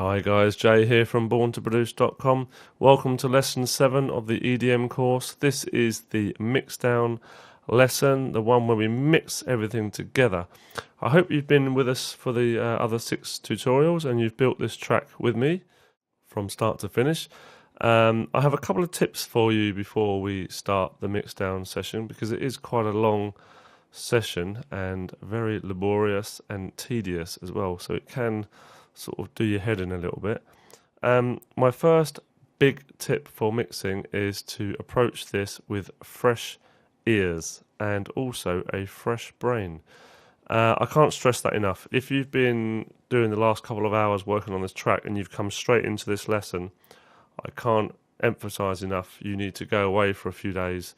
Hi guys, Jay here from borntoproduce.com. Welcome to lesson 7 of the EDM course. This is the Mixdown lesson, the one where we mix everything together. I hope you've been with us for the other 6 tutorials and you've built this track with me from start to finish. I have a couple of tips for you before we start the Mixdown session, because it is quite a long session and very laborious and tedious as well, so it can sort of do your head in a little bit. My first big tip for mixing is to approach this with fresh ears and also a fresh brain. I can't stress that enough. If you've been doing the last couple of hours working on this track and you've come straight into this lesson, I can't emphasize enough, you need to go away for a few days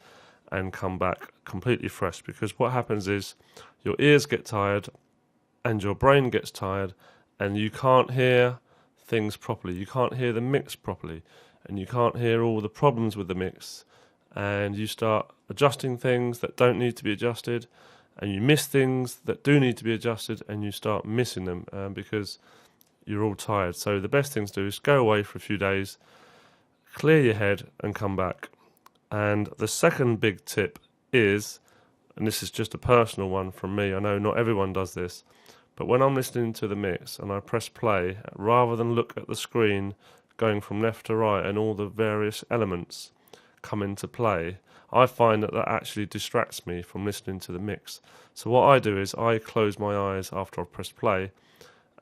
and come back completely fresh, because what happens is your ears get tired and your brain gets tired, and you can't hear things properly. You can't hear the mix properly, and you can't hear all the problems with the mix, and you start adjusting things that don't need to be adjusted, and you miss things that do need to be adjusted, and you start missing them because you're all tired. So the best thing to do is go away for a few days, clear your head, and come back. And the second big tip is, and this is just a personal one from me, I know not everyone does this, but when I'm listening to the mix and I press play, rather than look at the screen going from left to right and all the various elements come into play, I find that actually distracts me from listening to the mix. So what I do is I close my eyes after I've pressed play,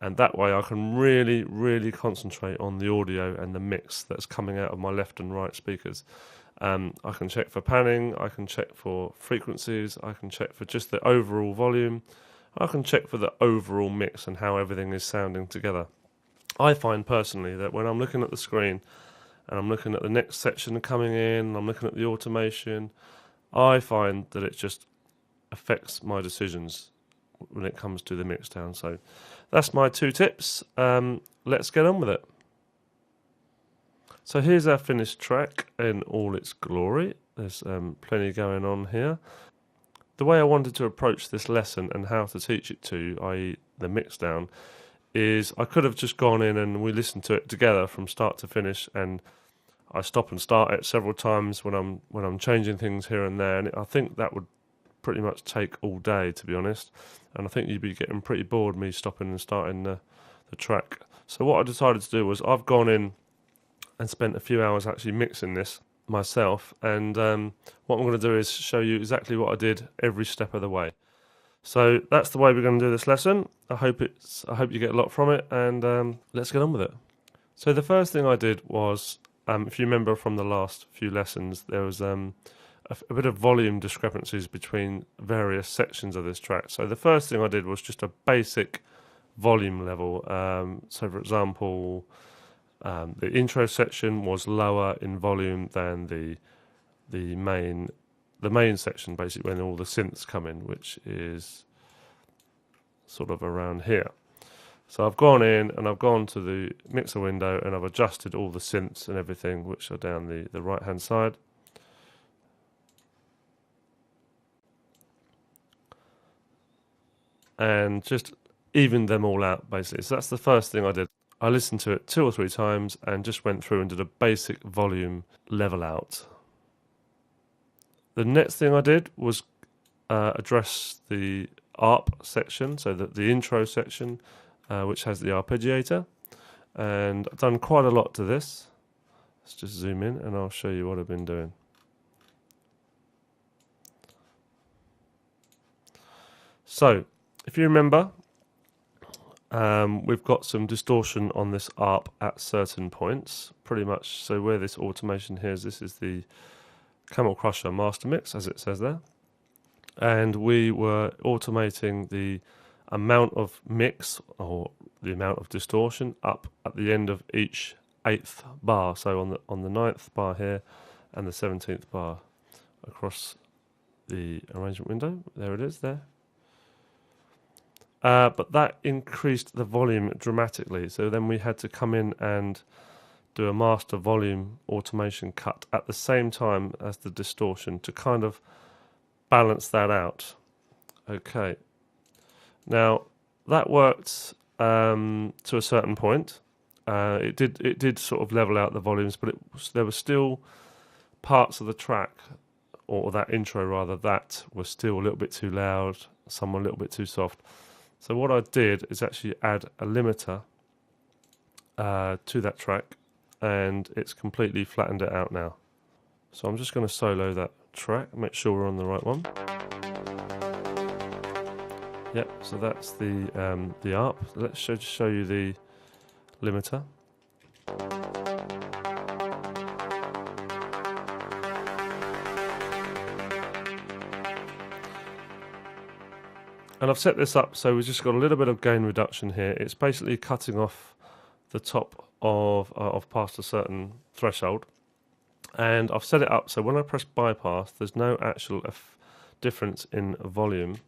and that way I can really concentrate on the audio and the mix that's coming out of my left and right speakers. I can check for panning, I can check for frequencies, I can check for just the overall volume, I can check for the overall mix and how everything is sounding together. I find personally that when I'm looking at the screen and I'm looking at the next section coming in, I'm looking at the automation, I find that it just affects my decisions when it comes to the Mixdown. So that's my 2 tips. Let's get on with it. So here's our finished track in all its glory. There's plenty going on here. The way I wanted to approach this lesson and how to teach it to you, i.e. the Mixdown, is I could have just gone in and we listened to it together from start to finish, and I stop and start it several times when I'm changing things here and there, and I think that would pretty much take all day, to be honest, and I think you'd be getting pretty bored me stopping and starting the track. So what I decided to do was I've gone in and spent a few hours actually mixing this myself, and what I'm going to do is show you exactly what I did every step of the way. So that's the way we're going to do this lesson. I hope you get a lot from it, and let's get on with it. So the first thing I did was, if you remember from the last few lessons, there was a bit of volume discrepancies between various sections of this track. So the first thing I did was just a basic volume level. So for example, the intro section was lower in volume than the main section, basically when all the synths come in, which is sort of around here. So I've gone in and I've gone to the mixer window and I've adjusted all the synths and everything, which are down the right hand side. And just evened them all out, basically. So that's the first thing I did. I listened to it 2 or 3 times and just went through and did a basic volume level out. The next thing I did was address the ARP section, so the intro section, which has the arpeggiator. And I've done quite a lot to this. Let's just zoom in and I'll show you what I've been doing. So, if you remember, we've got some distortion on this ARP at certain points, pretty much. So where this automation here is, this is the Camel Crusher master mix, as it says there. And we were automating the amount of mix, or the amount of distortion, up at the end of each 8th bar. So on the 9th bar here and the 17th bar across the arrangement window. There it is there. But that increased the volume dramatically. So then we had to come in and do a master volume automation cut at the same time as the distortion to kind of balance that out. Okay. Now, that worked to a certain point, It did sort of level out the volumes, but there were still parts of the track, or that intro rather, that was still a little bit too loud, some a little bit too soft. So what I did is actually add a limiter to that track, and it's completely flattened it out now. So I'm just going to solo that track, make sure we're on the right one. Yep, so that's the ARP. Let's just show you the limiter. And I've set this up so we've just got a little bit of gain reduction here. It's basically cutting off the top of past a certain threshold. And I've set it up so when I press bypass, there's no actual difference in volume.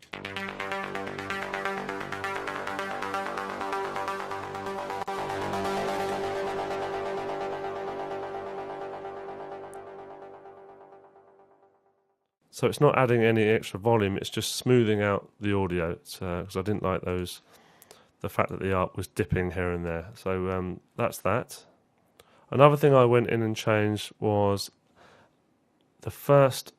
So it's not adding any extra volume, it's just smoothing out the audio, because I didn't like the fact that the ARP was dipping here and there. So that's that. Another thing I went in and changed was the first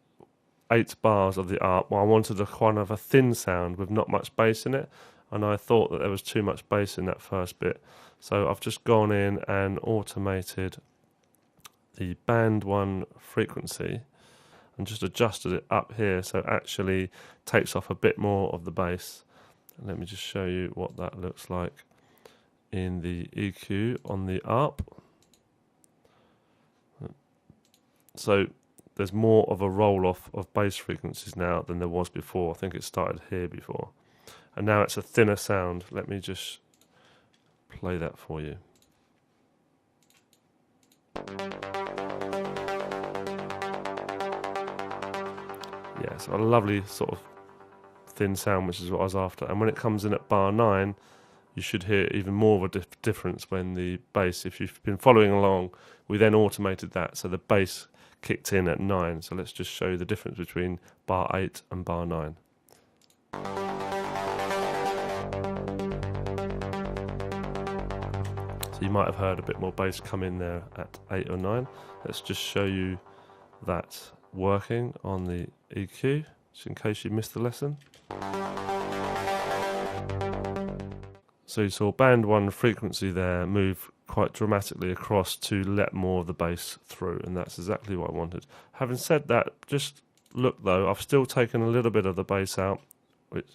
8 bars of the ARP. Well, I wanted a kind of a thin sound with not much bass in it, and I thought that there was too much bass in that first bit. So I've just gone in and automated the band 1 frequency and just adjusted it up here so it actually takes off a bit more of the bass. And let me just show you what that looks like in the EQ on the ARP. So there's more of a roll-off of bass frequencies now than there was before. I think it started here before. And now it's a thinner sound. Let me just play that for you. Yeah, so a lovely sort of thin sound, which is what I was after. And when it comes in at bar 9, you should hear even more of a difference when the bass, if you've been following along, we then automated that. So the bass kicked in at 9. So let's just show you the difference between bar 8 and bar 9. So you might have heard a bit more bass come in there at 8 or 9. Let's just show you that working on the EQ, just in case you missed the lesson. So you saw band 1 frequency there move quite dramatically across to let more of the bass through, and that's exactly what I wanted. Having said that, just look though, I've still taken a little bit of the bass out, which,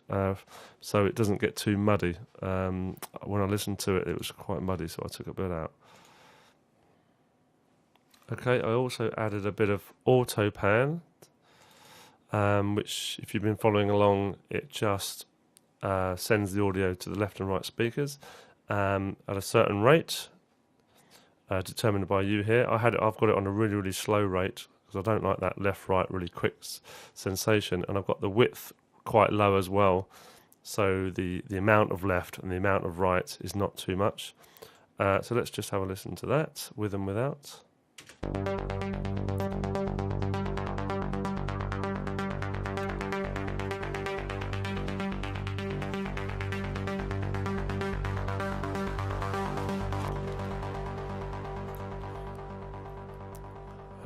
so it doesn't get too muddy. When I listened to it, it was quite muddy, so I took a bit out. Okay, I also added a bit of auto pan, which if you've been following along, it just sends the audio to the left and right speakers at a certain rate, determined by you here. I've got it on a really, really slow rate because I don't like that left-right really quick sensation, and I've got the width quite low as well, so the amount of left and the amount of right is not too much. So let's just have a listen to that, with and without.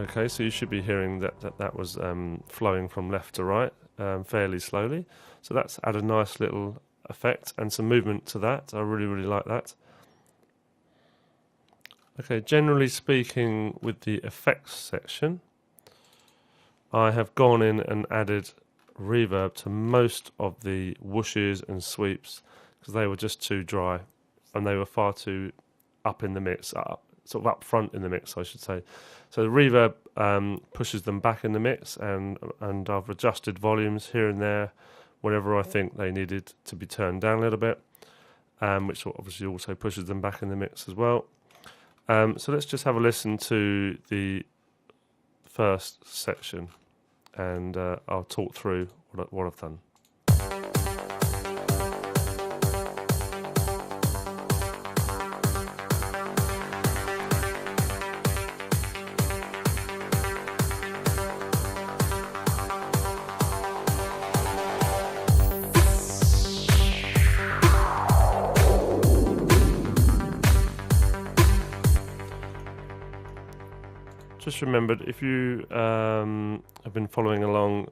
Okay, so you should be hearing that was flowing from left to right fairly slowly. So that's added a nice little effect and some movement to that. I really, really like that. Okay, generally speaking, with the effects section, I have gone in and added reverb to most of the whooshes and sweeps because they were just too dry and they were far too up in the mix, sort of up front in the mix, I should say. So the reverb pushes them back in the mix, and I've adjusted volumes here and there whenever I think they needed to be turned down a little bit, which obviously also pushes them back in the mix as well. So let's just have a listen to the first section, and I'll talk through what I've done. just remembered, if you have been following along,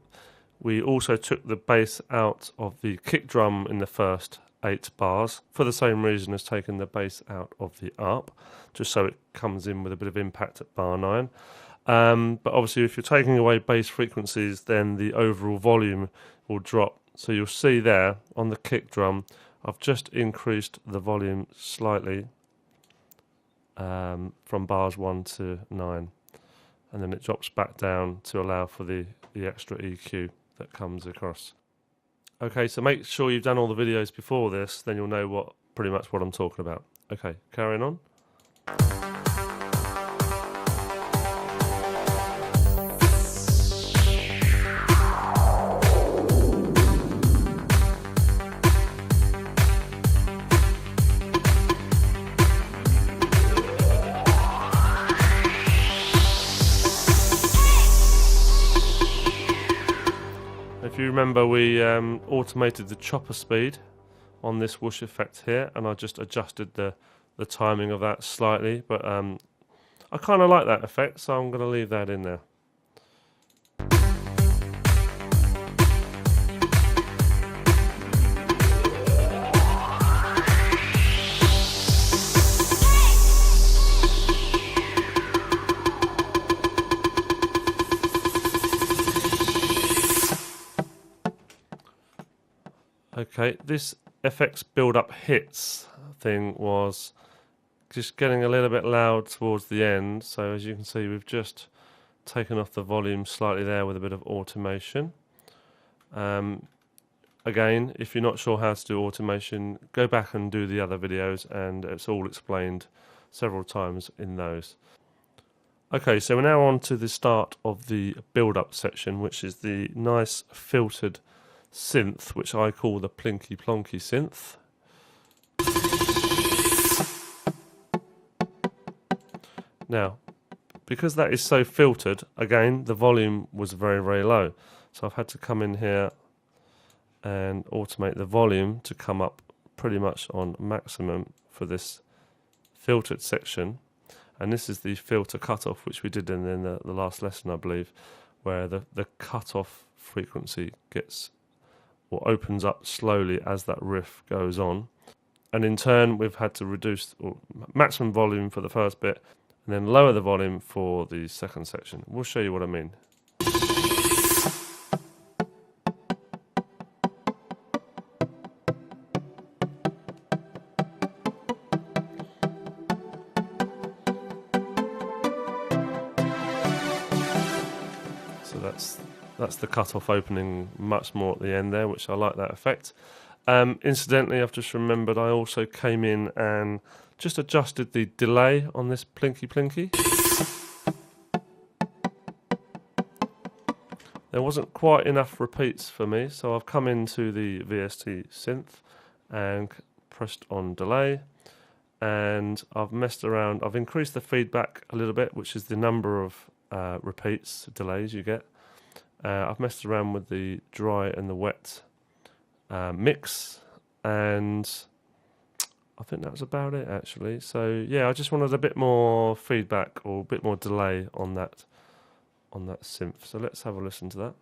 we also took the bass out of the kick drum in the first 8 bars for the same reason as taking the bass out of the ARP, just so it comes in with a bit of impact at bar 9. But obviously if you're taking away bass frequencies, then the overall volume will drop. So you'll see there on the kick drum, I've just increased the volume slightly from bars 1 to 9, and then it drops back down to allow for the extra EQ that comes across. Okay, so make sure you've done all the videos before this, then you'll know pretty much what I'm talking about. Okay, carrying on. If you remember, we automated the chopper speed on this whoosh effect here, and I just adjusted the timing of that slightly, but I kind of like that effect, so I'm going to leave that in there. Okay, this FX build-up hits thing was just getting a little bit loud towards the end, so as you can see we've just taken off the volume slightly there with a bit of automation. Again, if you're not sure how to do automation, go back and do the other videos, and it's all explained several times in those. Okay, so we're now on to the start of the build-up section, which is the nice filtered synth, which I call the Plinky Plonky synth. Now, because that is so filtered, again, the volume was very, very low. So I've had to come in here and automate the volume to come up pretty much on maximum for this filtered section. And this is the filter cutoff, which we did in the last lesson, I believe, where the cutoff frequency gets or opens up slowly as that riff goes on. And in turn, we've had to reduce maximum volume for the first bit and then lower the volume for the second section. We'll show you what I mean. So that's the cutoff opening much more at the end there, which I like that effect. Incidentally, I've just remembered I also came in and just adjusted the delay on this Plinky Plinky. There wasn't quite enough repeats for me, so I've come into the VST synth and pressed on delay, and I've messed around. I've increased the feedback a little bit, which is the number of repeats, delays you get. I've messed around with the dry and the wet mix, and I think that was about it actually. So yeah, I just wanted a bit more feedback or a bit more delay on that synth. So let's have a listen to that.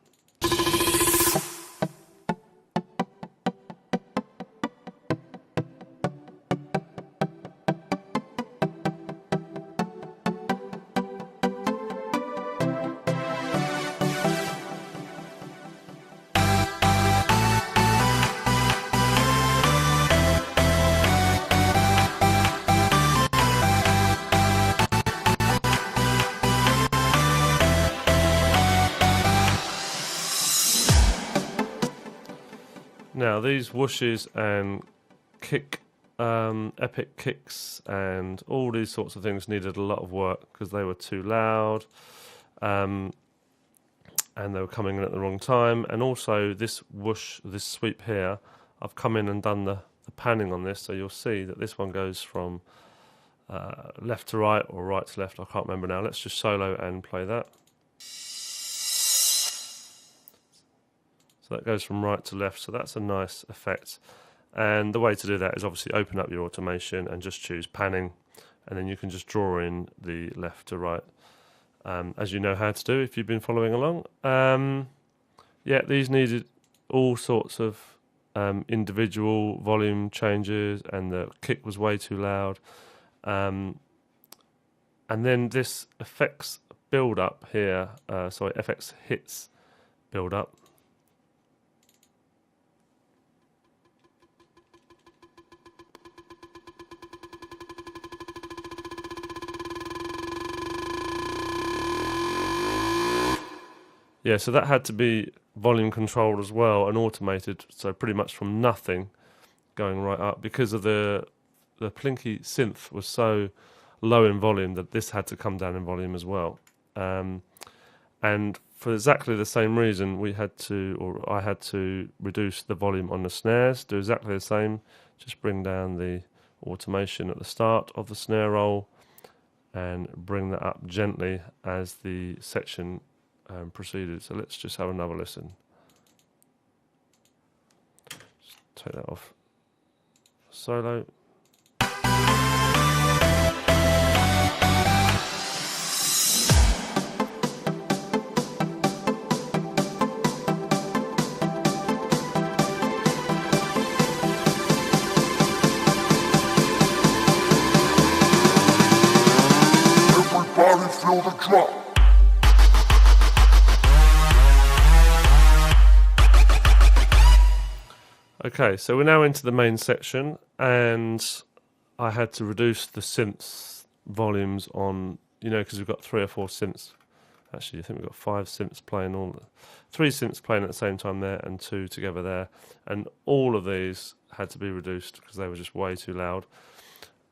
Now these whooshes and epic kicks and all these sorts of things needed a lot of work because they were too loud, and they were coming in at the wrong time. And also this whoosh, this sweep here, I've come in and done the panning on this, so you'll see that this one goes from left to right or right to left. I can't remember now. Let's just solo and play that. So that goes from right to left, so that's a nice effect. And the way to do that is obviously open up your automation and just choose panning, and then you can just draw in the left to right as you know how to do if you've been following along. Yeah, these needed all sorts of individual volume changes, and the kick was way too loud. And then this effects build up here, effects hits build up. Yeah, so that had to be volume controlled as well and automated, so pretty much from nothing going right up, because of the plinky synth was so low in volume that this had to come down in volume as well. And for exactly the same reason, I had to reduce the volume on the snares, do exactly the same, just bring down the automation at the start of the snare roll and bring that up gently as the section proceeded. So let's just have another listen. Just take that off solo. Everybody feel the drop. Okay, so we're now into the main section, and I had to reduce the synths volumes on, because we've got 3 or 4 synths. Actually, I think we've got 5 synths playing, 3 synths playing at the same time there, and 2 together there. And all of these had to be reduced because they were just way too loud.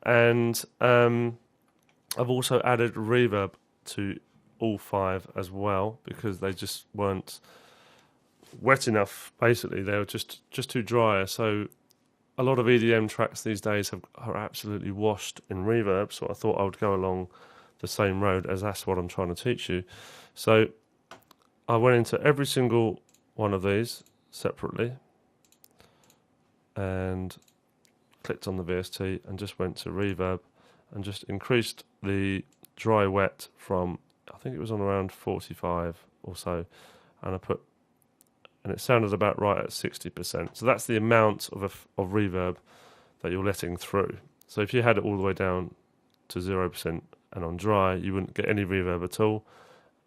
And I've also added reverb to all 5 as well, because they just weren't wet enough. Basically, they were just too dry. So a lot of EDM tracks these days are absolutely washed in reverb, so I thought I would go along the same road, as that's what I'm trying to teach you. So I went into every single one of these separately and clicked on the VST and just went to reverb and just increased the dry wet from, I think it was on around 45 or so, and it sounded about right at 60%. So that's the amount of reverb that you're letting through. So if you had it all the way down to 0% and on dry, you wouldn't get any reverb at all.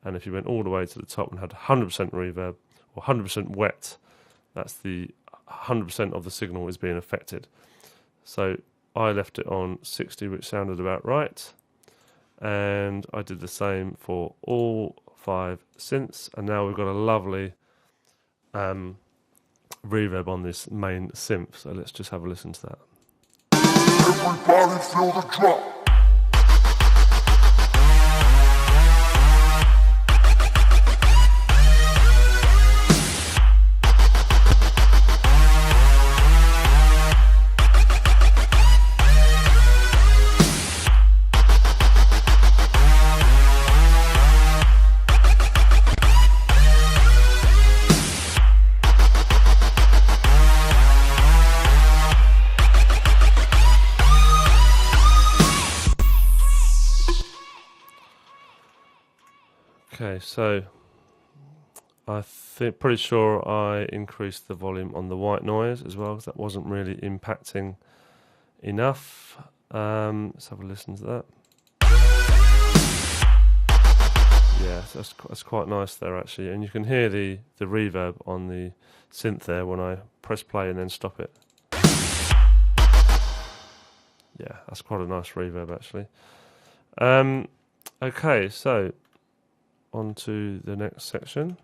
And if you went all the way to the top and had 100% reverb or 100% wet, that's the 100% of the signal is being affected. So I left it on 60, which sounded about right. And I did the same for all 5 synths. And now we've got a lovely reverb on this main synth. So let's just have a listen to that. Everybody feel the drop. Okay, so pretty sure I increased the volume on the white noise as well, because that wasn't really impacting enough. Let's have a listen to that. Yeah, so that's quite nice there actually, and you can hear the reverb on the synth there when I press play and then stop it. Yeah, that's quite a nice reverb actually. Okay, so on to the next section.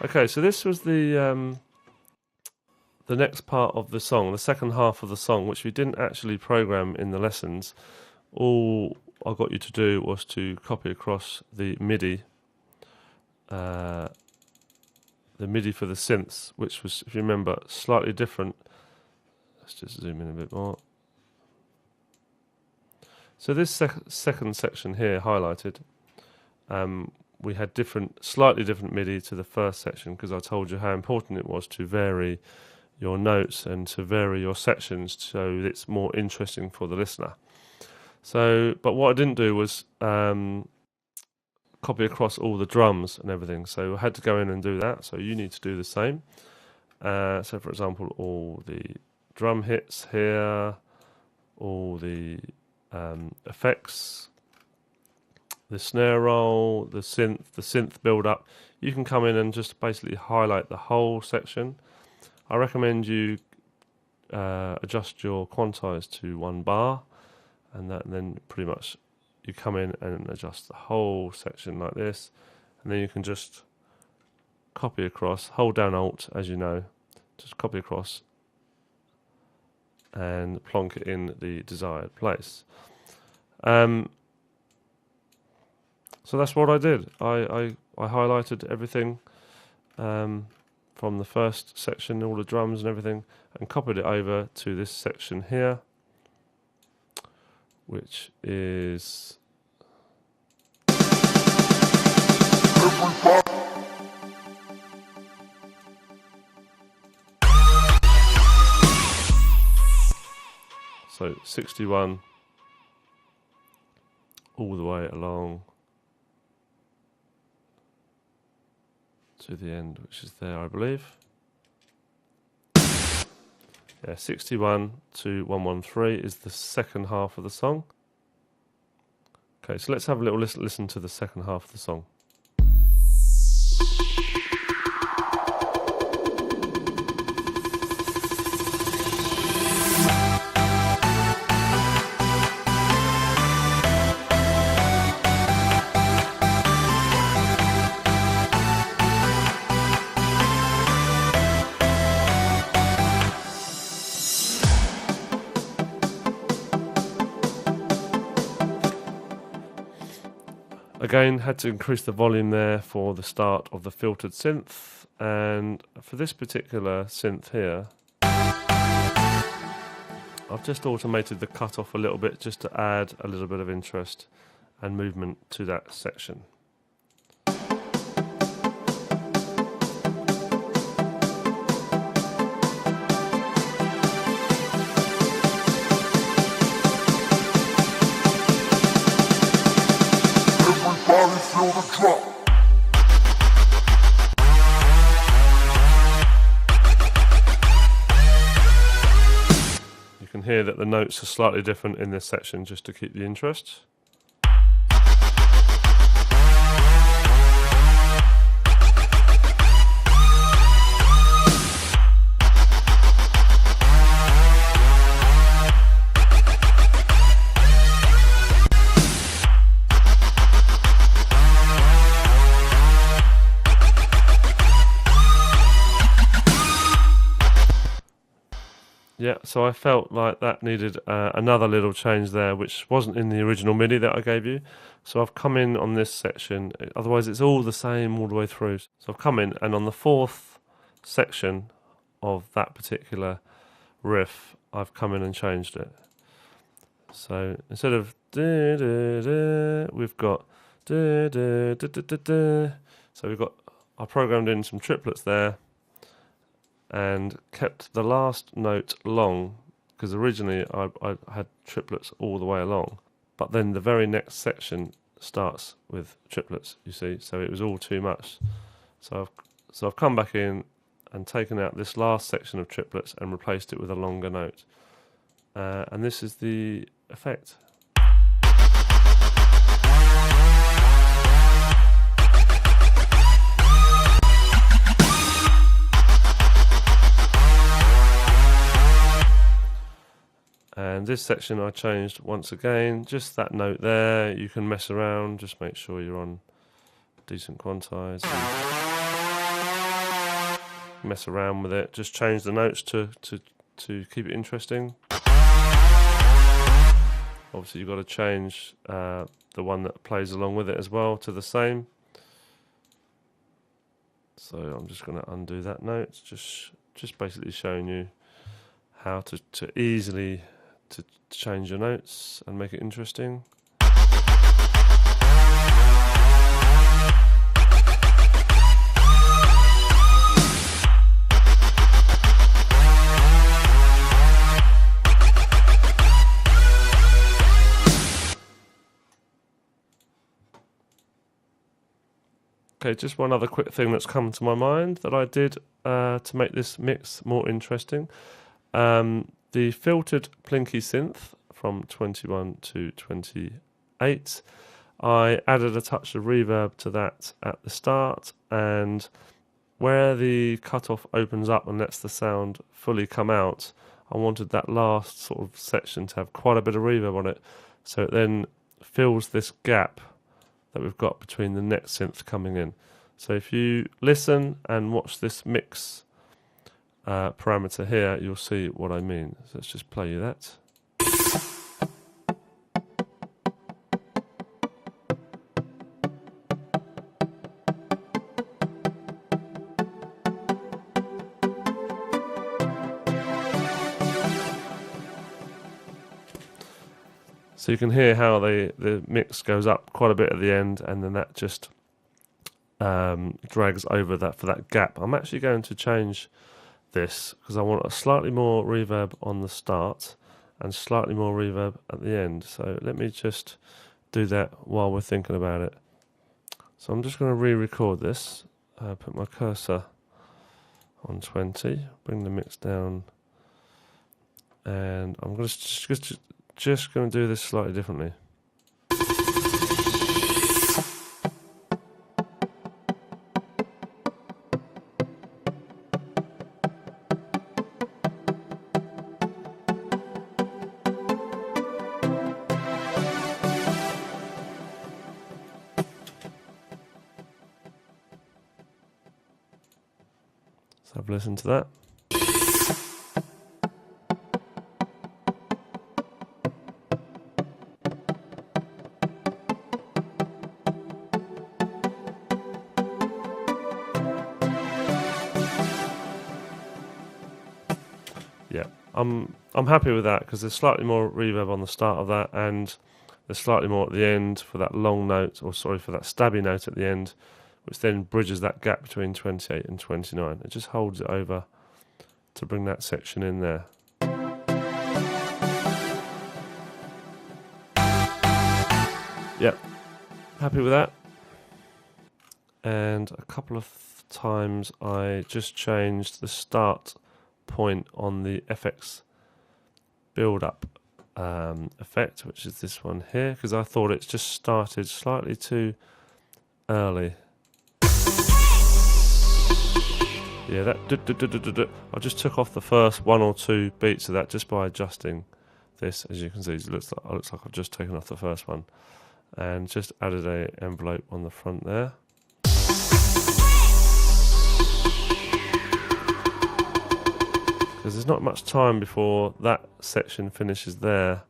Okay, so this was the next part of the song, the second half of the song, which we didn't actually program in the lessons. All I got you to do was to copy across the MIDI for the synths, which was, if you remember, slightly different. Let's just zoom in a bit more. So this second section here highlighted, we had slightly different MIDI to the first section, because I told you how important it was to vary your notes and to vary your sections so it's more interesting for the listener. So, but what I didn't do was copy across all the drums and everything. So I had to go in and do that. So you need to do the same. So for example, all the drum hits here, all the effects, the snare roll, the synth build up. You can come in and just basically highlight the whole section. I recommend you adjust your quantize to 1 bar, and then pretty much you come in and adjust the whole section like this, and then you can just copy across, hold down Alt, as you know, just copy across and plonk it in the desired place. So that's what I did. I highlighted everything from the first section, all the drums and everything, and copied it over to this section here, which is so 61 all the way along to the end, which is there, I believe. Yeah, 61 to 113 is the second half of the song. Okay, so let's have a little listen to the second half of the song. Again, had to increase the volume there for the start of the filtered synth, and for this particular synth here, I've just automated the cutoff a little bit just to add a little bit of interest and movement to that section. Feel the drop. You can hear that the notes are slightly different in this section just to keep the interest. Yeah, so I felt like that needed another little change there, which wasn't in the original MIDI that I gave you. So I've come in on this section, otherwise it's all the same all the way through. So I've come in, and on the fourth section of that particular riff, I've come in and changed it. So instead of da, da, da, we've got da, da, da, da, da, da. So we've got, I programmed in some triplets there, and kept the last note long, because originally I had triplets all the way along, but then the very next section starts with triplets, you see, so it was all too much. So I've come back in and taken out this last section of triplets and replaced it with a longer note, and this is the effect. And this section I changed once again, just that note there. You can mess around, just make sure you're on decent quantize. Mess around with it, just change the notes to keep it interesting. Obviously you've got to change the one that plays along with it as well to the same. So I'm just going to undo that note, just basically showing you how to easily to change your notes and make it interesting. Okay, just one other quick thing that's come to my mind that I did to make this mix more interesting. The filtered Plinky synth from 21 to 28, I added a touch of reverb to that at the start, and where the cutoff opens up and lets the sound fully come out, I wanted that last sort of section to have quite a bit of reverb on it, so it then fills this gap that we've got between the next synth coming in. So if you listen and watch this mix parameter here, you'll see what I mean. So let's just play you that. So you can hear how the mix goes up quite a bit at the end, and then that just drags over that for that gap. I'm actually going to change this because I want a slightly more reverb on the start and slightly more reverb at the end. So let me just do that while we're thinking about it. So I'm just going to re-record this. Put my cursor on 20, bring the mix down, and I'm just going to do this slightly differently. So have a listen to that. Yeah, I'm happy with that because there's slightly more reverb on the start of that, and there's slightly more at the end for that long note, or sorry, for that stabby note at the end, which then bridges that gap between 28 and 29. It just holds it over to bring that section in there. Yep, happy with that. And a couple of times I just changed the start point on the FX build-up effect, which is this one here, because I thought it's just started slightly too early. Yeah, that I just took off the first 1 or 2 beats of that just by adjusting this. As you can see, it looks like I've just taken off the first one and just added an envelope on the front there. Because there's not much time before that section finishes there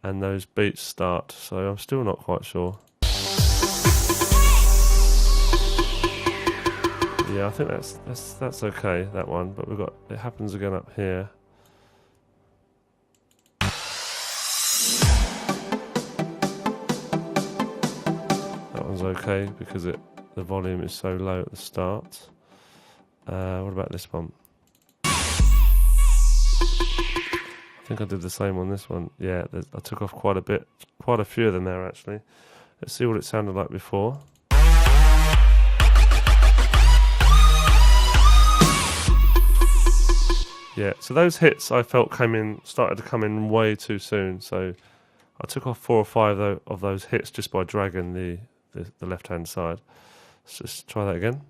and those beats start, so I'm still not quite sure. Yeah, I think that's okay, that one, but it happens again up here. That one's okay because the volume is so low at the start. What about this one? I think I did the same on this one. Yeah, I took off quite a few of them there actually. Let's see what it sounded like before. Yeah, so those hits I felt started to come in way too soon. So I took off 4 or 5 of those hits just by dragging the left-hand side. Let's just try that again.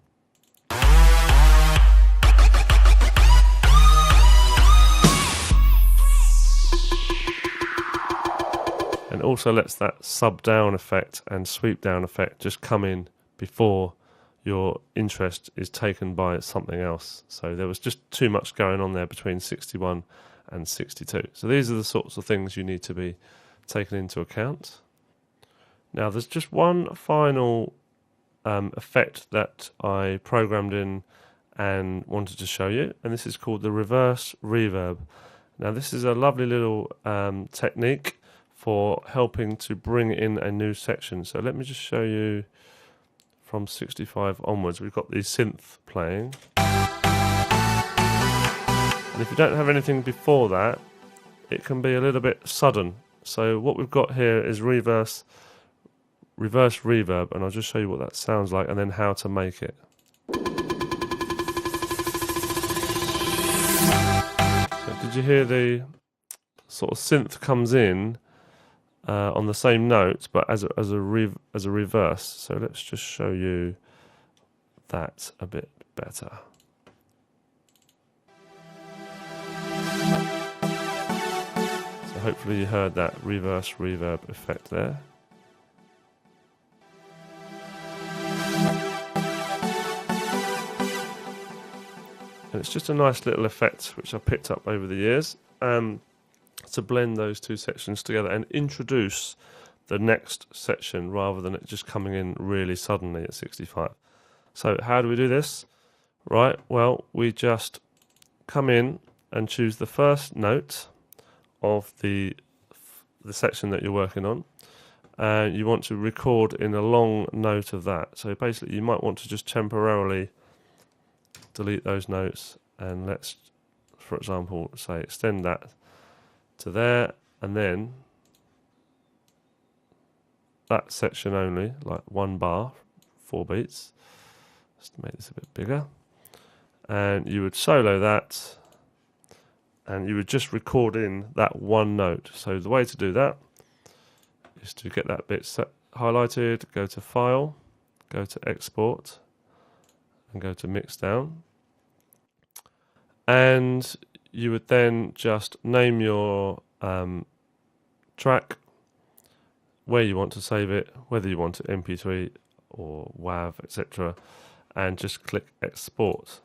And also lets that sub down effect and sweep down effect just come in before your interest is taken by something else. So there was just too much going on there between 61 and 62. So these are the sorts of things you need to be taken into account. Now there's just one final effect that I programmed in and wanted to show you, and this is called the reverse reverb. Now this is a lovely little technique for helping to bring in a new section. So let me just show you from 65 onwards. We've got the synth playing. And if you don't have anything before that, it can be a little bit sudden. So what we've got here is reverse reverse reverb, and I'll just show you what that sounds like and then how to make it. So did you hear the sort of synth comes in on the same note, but as a reverse? So let's just show you that a bit better. So hopefully you heard that reverse reverb effect there. And it's just a nice little effect which I picked up over the years to blend those two sections together and introduce the next section rather than it just coming in really suddenly at 65. So how do we do this? Right, well, we just come in and choose the first note of the section that you're working on. And you want to record in a long note of that. So basically you might want to just temporarily delete those notes, and let's, for example, say extend that to there, and then that section only, like 1 bar, 4 beats. Just to make this a bit bigger. And you would solo that, and you would just record in that one note. So the way to do that is to get that bit highlighted, go to File, go to Export, and go to Mixdown. And you would then just name your track, where you want to save it, whether you want it MP3 or WAV, etc., and just click Export.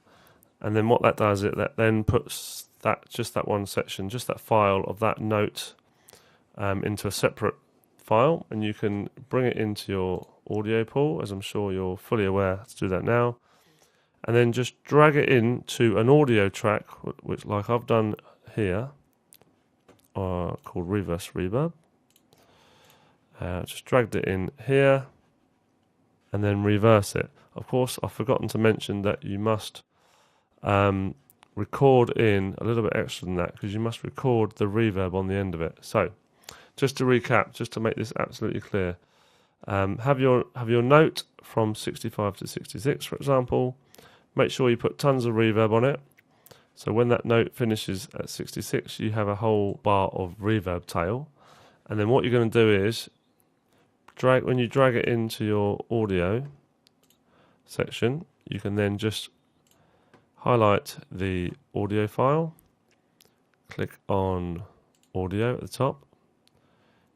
And then what that does, that then puts that one section, just that file of that note into a separate file, and you can bring it into your audio pool, as I'm sure you're fully aware to do that now, and then just drag it into an audio track, which like I've done here, called Reverse Reverb. Just dragged it in here and then reverse it. Of course, I've forgotten to mention that you must record in a little bit extra than that, because you must record the reverb on the end of it. So just to recap, just to make this absolutely clear, have your note from 65 to 66, for example. Make sure you put tons of reverb on it. So when that note finishes at 66, you have a whole bar of reverb tail. And then what you're going to do is, when you drag it into your audio section, you can then just highlight the audio file, click on audio at the top,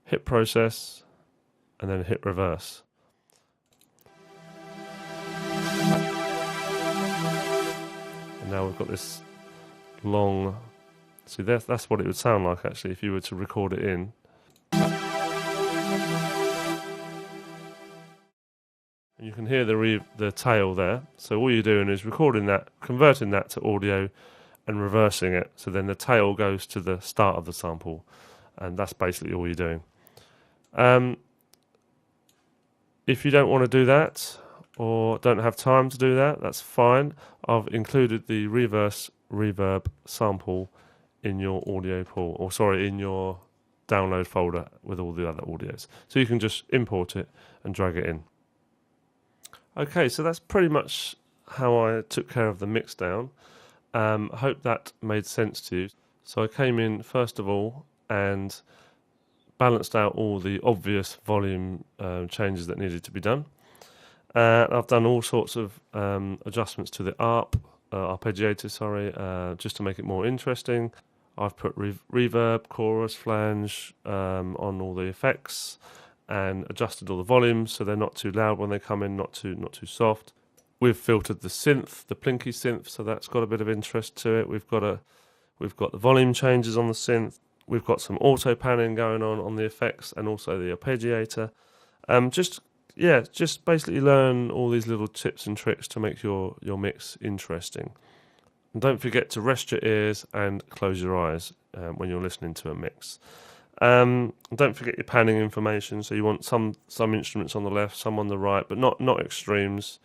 hit process, and then hit reverse. And now we've got this long, see that's what it would sound like actually if you were to record it in. And you can hear the tail there. So all you're doing is recording that, converting that to audio and reversing it. So then the tail goes to the start of the sample, and that's basically all you're doing. If you don't want to do that or don't have time to do that, that's fine. I've included the reverse reverb sample in your audio pool, or sorry, in your download folder with all the other audios. So you can just import it and drag it in. Okay, so that's pretty much how I took care of the Mixdown. I hope that made sense to you. So I came in first of all and balanced out all the obvious volume changes that needed to be done. I've done all sorts of adjustments to the arpeggiator, just to make it more interesting. I've put reverb, chorus, flange on all the effects, and adjusted all the volumes so they're not too loud when they come in, not too soft. We've filtered the synth, the plinky synth, so that's got a bit of interest to it. We've got the volume changes on the synth. We've got some auto panning going on the effects, and also the arpeggiator. Just basically learn all these little tips and tricks to make your mix interesting. And don't forget to rest your ears and close your eyes when you're listening to a mix. Don't forget your panning information. So you want some instruments on the left, some on the right, but not extremes.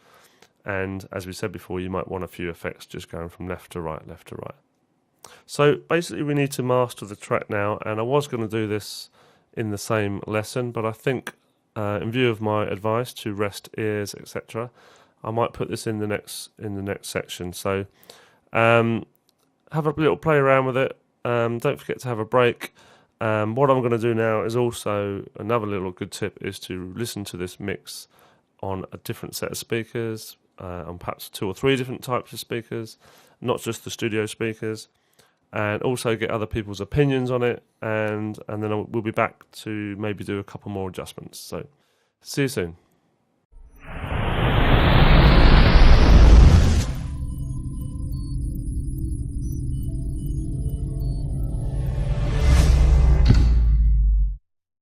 And as we said before, you might want a few effects just going from left to right, left to right. So basically we need to master the track now, and I was going to do this in the same lesson, but I think in view of my advice to rest ears, etc., I might put this in the next section. So have a little play around with it. Don't forget to have a break. What I'm going to do now is also another little good tip is to listen to this mix on a different set of speakers, on perhaps 2 or 3 different types of speakers, not just the studio speakers, and also get other people's opinions on it, and then we'll be back to maybe do a couple more adjustments. So see you soon.